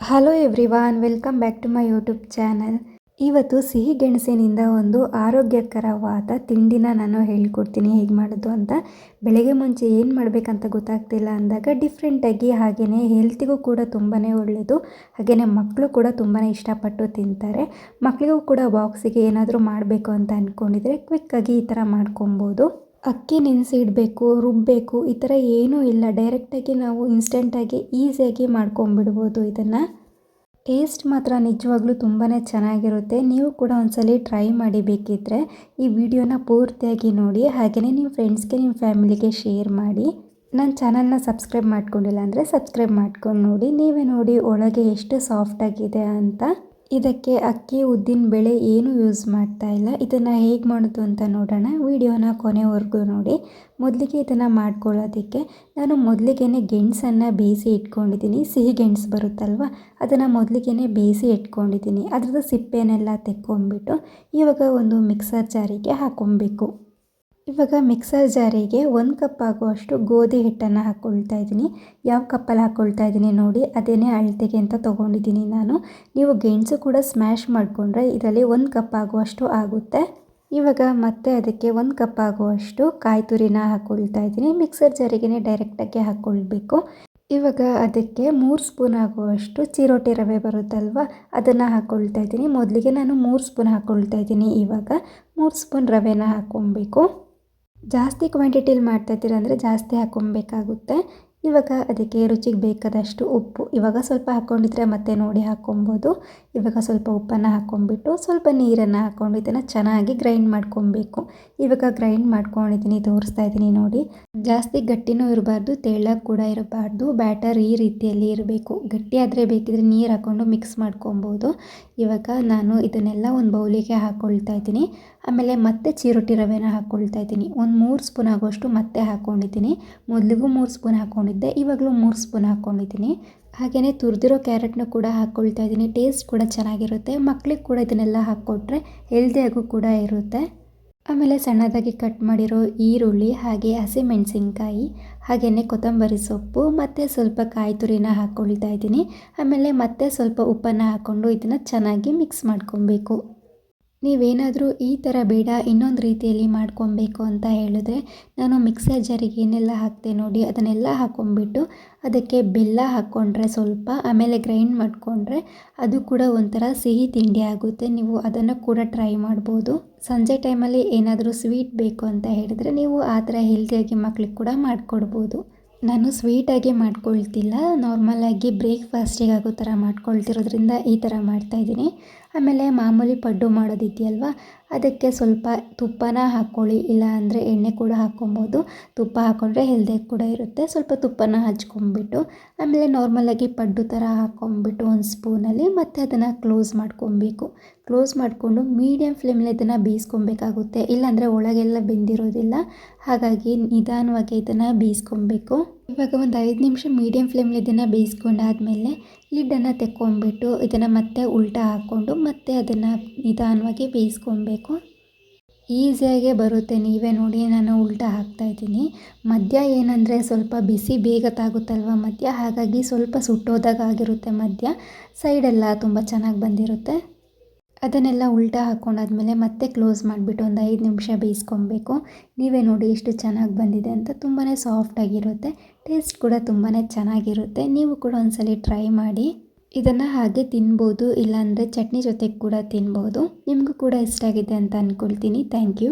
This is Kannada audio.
Hello everyone, welcome back to my YouTube channel. ಇವತ್ತು ಸಿಹಿ ಗೆಣಸಿನಿಂದ ಒಂದು ಆರೋಗ್ಯಕರವಾದ ತಿಂಡಿನ ನಾನು ಹೇಳ್ಕೊಡ್ತೀನಿ ಹೇಗೆ ಮಾಡೋದು ಅಂತ. ಬೆಳಗ್ಗೆ ಮುಂಚೆ ಏನು ಮಾಡಬೇಕಂತ ಗೊತ್ತಾಗ್ತಿಲ್ಲ ಅಂದಾಗ ಡಿಫ್ರೆಂಟಾಗಿ ಹಾಗೆಯೇ ಹೆಲ್ತಿಗೂ ಕೂಡ ತುಂಬಾ ಒಳ್ಳೆಯದು. ಹಾಗೆಯೇ ಮಕ್ಕಳು ಕೂಡ ತುಂಬಾ ಇಷ್ಟಪಟ್ಟು ತಿಂತಾರೆ. ಮಕ್ಕಳಿಗೂ ಕೂಡ ಬಾಕ್ಸಿಗೆ ಏನಾದರೂ ಮಾಡಬೇಕು ಅಂತ ಅಂದ್ಕೊಂಡಿದ್ರೆ ಕ್ವಿಕ್ಕಾಗಿ ಈ ಥರ ಮಾಡ್ಕೊಬೋದು. ಅಕ್ಕಿ ನೆನೆಸಿ ಇಡಬೇಕು, ರುಬ್ಬಬೇಕು ಈ ಥರ ಏನೂ ಇಲ್ಲ. ಡೈರೆಕ್ಟಾಗಿ ನಾವು ಇನ್ಸ್ಟೆಂಟಾಗಿ ಈಸಿಯಾಗಿ ಮಾಡ್ಕೊಂಬಿಡ್ಬೋದು. ಇದನ್ನು ಟೇಸ್ಟ್ ಮಾತ್ರ ನಿಜವಾಗ್ಲೂ ತುಂಬಾ ಚೆನ್ನಾಗಿರುತ್ತೆ. ನೀವು ಕೂಡ ಒಂದ್ಸಲ ಟ್ರೈ ಮಾಡಿ. ಬೇಕಿದ್ದರೆ ಈ ವಿಡಿಯೋನ ಪೂರ್ತಿಯಾಗಿ ನೋಡಿ. ಹಾಗೆಯೇ ನಿಮ್ಮ ಫ್ರೆಂಡ್ಸ್ಗೆ, ನಿಮ್ಮ ಫ್ಯಾಮಿಲಿಗೆ ಶೇರ್ ಮಾಡಿ. ನನ್ನ ಚಾನಲ್ನ ಸಬ್ಸ್ಕ್ರೈಬ್ ಮಾಡ್ಕೊಂಡಿಲ್ಲ ಅಂದರೆ ಸಬ್ಸ್ಕ್ರೈಬ್ ಮಾಡ್ಕೊಂಡು ನೋಡಿ. ನೀವೇ ನೋಡಿ ಒಳಗೆ ಎಷ್ಟು ಸಾಫ್ಟಾಗಿದೆ ಅಂತ. ಇದಕ್ಕೆ ಅಕ್ಕಿ, ಉದ್ದಿನ ಬೇಳೆ ಏನು ಯೂಸ್ ಮಾಡ್ತಾ ಇಲ್ಲ. ಇದನ್ನು ಹೇಗೆ ಮಾಡೋದು ಅಂತ ನೋಡೋಣ. ವಿಡಿಯೋನ ಕೊನೆವರೆಗೂ ನೋಡಿ. ಮೊದಲಿಗೆ ಇದನ್ನು ಮಾಡ್ಕೊಳ್ಳೋದಕ್ಕೆ ನಾನು ಮೊದಲಿಗೆ ಗೆಣಸನ್ನು ಬೇಯಿಸಿ ಇಟ್ಕೊಂಡಿದ್ದೀನಿ. ಸಿಹಿ ಗೆಣಸು ಬರುತ್ತಲ್ವ, ಅದನ್ನು ಮೊದಲಿಗೆ ಬೇಯಿಸಿ ಇಟ್ಕೊಂಡಿದ್ದೀನಿ. ಅದ್ರದ್ದು ಸಿಪ್ಪೆನೆಲ್ಲ ತೆಕ್ಕೊಂಬಿಟ್ಟು ಇವಾಗ ಒಂದು ಮಿಕ್ಸರ್ ಜಾರಿಗೆ ಹಾಕ್ಕೊಬೇಕು. ಇವಾಗ ಮಿಕ್ಸರ್ ಜಾರಿಗೆ 1 ಕಪ್ ಆಗುವಷ್ಟು ಗೋಧಿ ಹಿಟ್ಟನ್ನು ಹಾಕ್ಕೊಳ್ತಾ ಇದ್ದೀನಿ. ಯಾವ ಕಪ್ಪಲ್ಲಿ ಹಾಕ್ಕೊಳ್ತಾ ಇದ್ದೀನಿ ನೋಡಿ, ಅದೇನೇ ಅಳತೆಗೆ ಅಂತ ತೊಗೊಂಡಿದ್ದೀನಿ ನಾನು. ನೀವು ಗೆಣಸು ಕೂಡ ಸ್ಮ್ಯಾಶ್ ಮಾಡಿಕೊಂಡ್ರೆ ಇದರಲ್ಲಿ 1 ಕಪ್ ಆಗುವಷ್ಟು ಆಗುತ್ತೆ. ಇವಾಗ ಮತ್ತೆ ಅದಕ್ಕೆ 1 ಕಪ್ ಆಗುವಷ್ಟು ಕಾಯಿ ತುರಿನ ಹಾಕ್ಕೊಳ್ತಾ ಇದ್ದೀನಿ. ಮಿಕ್ಸರ್ ಜಾರಿಗೆ ಡೈರೆಕ್ಟಾಗಿ ಹಾಕ್ಕೊಳ್ಬೇಕು. ಇವಾಗ ಅದಕ್ಕೆ 3 ಸ್ಪೂನ್ ಆಗುವಷ್ಟು ಚಿರೋಟಿ ರವೆ ಬರುತ್ತಲ್ವ, ಅದನ್ನು ಹಾಕ್ಕೊಳ್ತಾ ಇದ್ದೀನಿ. ಮೊದಲಿಗೆ ನಾನು 3 ಸ್ಪೂನ್ ಹಾಕ್ಕೊಳ್ತಾ ಇದ್ದೀನಿ. ಇವಾಗ 3 ಸ್ಪೂನ್ ರವೆನ ಹಾಕ್ಕೊಬೇಕು. ಜಾಸ್ತಿ ಕ್ವಾಂಟಿಟಿಲಿ ಮಾಡ್ತಾಯಿದ್ದೀರ ಅಂದರೆ ಜಾಸ್ತಿ ಹಾಕ್ಕೊಬೇಕಾಗುತ್ತೆ. ಇವಾಗ ಅದಕ್ಕೆ ರುಚಿಗೆ ಬೇಕಾದಷ್ಟು ಉಪ್ಪು, ಇವಾಗ ಸ್ವಲ್ಪ ಹಾಕ್ಕೊಂಡಿದ್ರೆ ಮತ್ತೆ ನೋಡಿ ಹಾಕ್ಕೊಬೋದು. ಇವಾಗ ಸ್ವಲ್ಪ ಉಪ್ಪನ್ನು ಹಾಕ್ಕೊಂಬಿಟ್ಟು ಸ್ವಲ್ಪ ನೀರನ್ನು ಹಾಕ್ಕೊಂಡು ಇದನ್ನು ಚೆನ್ನಾಗಿ ಗ್ರೈಂಡ್ ಮಾಡ್ಕೊಬೇಕು. ಇವಾಗ ಗ್ರೈಂಡ್ ಮಾಡ್ಕೊಂಡಿದ್ದೀನಿ, ತೋರಿಸ್ತಾ ಇದ್ದೀನಿ ನೋಡಿ. ಜಾಸ್ತಿ ಗಟ್ಟಿನೂ ಇರಬಾರ್ದು, ತೆಳ್ಳಗೆ ಕೂಡ ಇರಬಾರ್ದು. ಬ್ಯಾಟರ್ ಈ ರೀತಿಯಲ್ಲಿ ಇರಬೇಕು. ಗಟ್ಟಿ ಆದರೆ ಬೇಕಿದ್ರೆ ನೀರು ಹಾಕ್ಕೊಂಡು ಮಿಕ್ಸ್ ಮಾಡ್ಕೊಬೋದು. ಇವಾಗ ನಾನು ಇದನ್ನೆಲ್ಲ ಒಂದು ಬೌಲಿಗೆ ಹಾಕ್ಕೊಳ್ತಾ ಇದ್ದೀನಿ. ಆಮೇಲೆ ಮತ್ತೆ ಚಿರೋಟಿ ರವೆನ ಹಾಕ್ಕೊಳ್ತಾ ಇದ್ದೀನಿ. ಒಂದು 3 ಸ್ಪೂನ್ ಆಗೋಷ್ಟು ಮತ್ತೆ ಹಾಕ್ಕೊಂಡಿದ್ದೀನಿ. ಮೊದಲಿಗೂ 3 ಸ್ಪೂನ್ ಹಾಕ್ಕೊಂಡಿದ್ದೆ, ಇವಾಗಲೂ 3 ಸ್ಪೂನ್ ಹಾಕ್ಕೊಂಡಿದ್ದೀನಿ. ಹಾಗೆಯೇ ತುರಿದಿರೋ ಕ್ಯಾರೆಟ್ನ ಕೂಡ ಹಾಕ್ಕೊಳ್ತಾ ಇದ್ದೀನಿ. ಟೇಸ್ಟ್ ಕೂಡ ಚೆನ್ನಾಗಿರುತ್ತೆ. ಮಕ್ಕಳಿಗೆ ಕೂಡ ಇದನ್ನೆಲ್ಲ ಹಾಕ್ಕೊಟ್ರೆ ಹೆಲ್ದಿಯಾಗೂ ಕೂಡ ಇರುತ್ತೆ. ಆಮೇಲೆ ಸಣ್ಣದಾಗಿ ಕಟ್ ಮಾಡಿರೋ ಈರುಳ್ಳಿ, ಹಾಗೆ ಹಸಿಮೆಣಸಿನ್ಕಾಯಿ, ಹಾಗೆಯೇ ಕೊತ್ತಂಬರಿ ಸೊಪ್ಪು ಮತ್ತು ಸ್ವಲ್ಪ ಕಾಯಿ ತುರಿನ ಹಾಕ್ಕೊಳ್ತಾ ಇದ್ದೀನಿ. ಆಮೇಲೆ ಮತ್ತೆ ಸ್ವಲ್ಪ ಉಪ್ಪನ್ನು ಹಾಕ್ಕೊಂಡು ಇದನ್ನು ಚೆನ್ನಾಗಿ ಮಿಕ್ಸ್ ಮಾಡ್ಕೊಬೇಕು. ನೀವೇನಾದರೂ ಈ ಥರ ಬೇಡ ಇನ್ನೊಂದು ರೀತಿಯಲ್ಲಿ ಮಾಡ್ಕೊಬೇಕು ಅಂತ ಹೇಳಿದ್ರೆ ನಾನು ಮಿಕ್ಸರ್ ಜಾರಿಗೆ ಏನೆಲ್ಲ ಹಾಕ್ತೆ ನೋಡಿ, ಅದನ್ನೆಲ್ಲ ಹಾಕ್ಕೊಂಬಿಟ್ಟು ಅದಕ್ಕೆ ಬೆಲ್ಲ ಹಾಕ್ಕೊಂಡ್ರೆ ಸ್ವಲ್ಪ, ಆಮೇಲೆ ಗ್ರೈಂಡ್ ಮಾಡಿಕೊಂಡ್ರೆ ಅದು ಕೂಡ ಒಂಥರ ಸಿಹಿ ತಿಂಡಿ ಆಗುತ್ತೆ. ನೀವು ಅದನ್ನು ಕೂಡ ಟ್ರೈ ಮಾಡ್ಬೋದು. ಸಂಜೆ ಟೈಮಲ್ಲಿ ಏನಾದರೂ ಸ್ವೀಟ್ ಬೇಕು ಅಂತ ಹೇಳಿದ್ರೆ ನೀವು ಆ ಥರ ಹೆಲ್ತಿಯಾಗಿ ಮಕ್ಳಿಗೆ ಕೂಡ ಮಾಡಿಕೊಡ್ಬೋದು. ನಾನು ಸ್ವೀಟಾಗಿ ಮಾಡ್ಕೊಳ್ತಿಲ್ಲ, ನಾರ್ಮಲಾಗಿ ಬ್ರೇಕ್ಫಾಸ್ಟಿಗೆ ಆಗೋ ಥರ ಮಾಡ್ಕೊಳ್ತಿರೋದ್ರಿಂದ ಈ ಥರ ಮಾಡ್ತಾಯಿದ್ದೀನಿ. ಆಮೇಲೆ ಮಾಮೂಲಿ ಪಡ್ಡು ಮಾಡೋದಿದೆಯಲ್ವ, ಅದಕ್ಕೆ ಸ್ವಲ್ಪ ತುಪ್ಪನ ಹಾಕ್ಕೊಳ್ಳಿ, ಇಲ್ಲ ಅಂದರೆ ಎಣ್ಣೆ ಕೂಡ ಹಾಕ್ಕೊಬೋದು. ತುಪ್ಪ ಹಾಕ್ಕೊಂಡ್ರೆ ಹೆಲ್ದಿಯಾಗಿ ಕೂಡ ಇರುತ್ತೆ. ಸ್ವಲ್ಪ ತುಪ್ಪನ ಹಚ್ಕೊಂಬಿಟ್ಟು ಆಮೇಲೆ ನಾರ್ಮಲಾಗಿ ಪಡ್ಡು ಥರ ಹಾಕ್ಕೊಂಬಿಟ್ಟು ಒಂದು ಸ್ಪೂನಲ್ಲಿ ಮತ್ತೆ ಅದನ್ನು ಕ್ಲೋಸ್ ಮಾಡ್ಕೊಬೇಕು. ಕ್ಲೋಸ್ ಮಾಡಿಕೊಂಡು ಮೀಡಿಯಮ್ ಫ್ಲೇಮಲ್ಲಿ ಇದನ್ನು ಬೇಯಿಸ್ಕೊಬೇಕಾಗುತ್ತೆ, ಇಲ್ಲಾಂದರೆ ಒಳಗೆಲ್ಲ ಬೆಂದಿರೋದಿಲ್ಲ. ಹಾಗಾಗಿ ನಿಧಾನವಾಗಿ ಇದನ್ನು ಬೇಯಿಸ್ಕೊಬೇಕು. ಇವಾಗ ಒಂದು 5 ನಿಮಿಷ ಮೀಡಿಯಮ್ ಫ್ಲೇಮಲ್ಲಿ ಇದನ್ನು ಬೇಯಿಸ್ಕೊಂಡಾದಮೇಲೆ ಲಿಡ್ಡನ್ನು ತೆಕ್ಕೊಂಬಿಟ್ಟು ಇದನ್ನು ಮತ್ತೆ ಉಲ್ಟಾ ಹಾಕ್ಕೊಂಡು ಮತ್ತೆ ಅದನ್ನು ನಿಧಾನವಾಗಿ ಬೇಯಿಸ್ಕೊಬೇಕು. ಈಸಿಯಾಗೇ ಬರುತ್ತೆ. ನೀವೇ ನೋಡಿ, ನಾನು ಉಲ್ಟಾ ಹಾಕ್ತಾಯಿದ್ದೀನಿ. ಮಧ್ಯ ಏನಂದರೆ ಸ್ವಲ್ಪ ಬಿಸಿ ಬೇಗ ತಾಗುತ್ತಲ್ವ ಮಧ್ಯ, ಹಾಗಾಗಿ ಸ್ವಲ್ಪ ಸುಟ್ಟೋದಾಗ ಆಗಿರುತ್ತೆ ಮಧ್ಯ. ಸೈಡೆಲ್ಲ ತುಂಬ ಚೆನ್ನಾಗಿ ಬಂದಿರುತ್ತೆ. ಅದನ್ನೆಲ್ಲ ಉಲ್ಟಾ ಹಾಕ್ಕೊಂಡಾದ್ಮೇಲೆ ಮತ್ತೆ ಕ್ಲೋಸ್ ಮಾಡಿಬಿಟ್ಟು ಒಂದು 5 ನಿಮಿಷ ಬೇಯಿಸ್ಕೊಬೇಕು. ನೀವೇ ನೋಡಿ ಎಷ್ಟು ಚೆನ್ನಾಗಿ ಬಂದಿದೆ ಅಂತ. ತುಂಬಾ ಸಾಫ್ಟಾಗಿರುತ್ತೆ. ಟೇಸ್ಟ್ ಕೂಡ ತುಂಬಾ ಚೆನ್ನಾಗಿರುತ್ತೆ. ನೀವು ಕೂಡ ಒಂದ್ಸಲ ಟ್ರೈ ಮಾಡಿ. ಇದನ್ನು ಹಾಗೆ ತಿನ್ಬೋದು, ಇಲ್ಲಾಂದರೆ ಚಟ್ನಿ ಜೊತೆಗೆ ಕೂಡ ತಿನ್ಬೋದು. ನಿಮಗೂ ಕೂಡ ಇಷ್ಟ ಆಗಿದೆ ಅಂತ ಅಂದ್ಕೊಳ್ತೀನಿ. Thank you.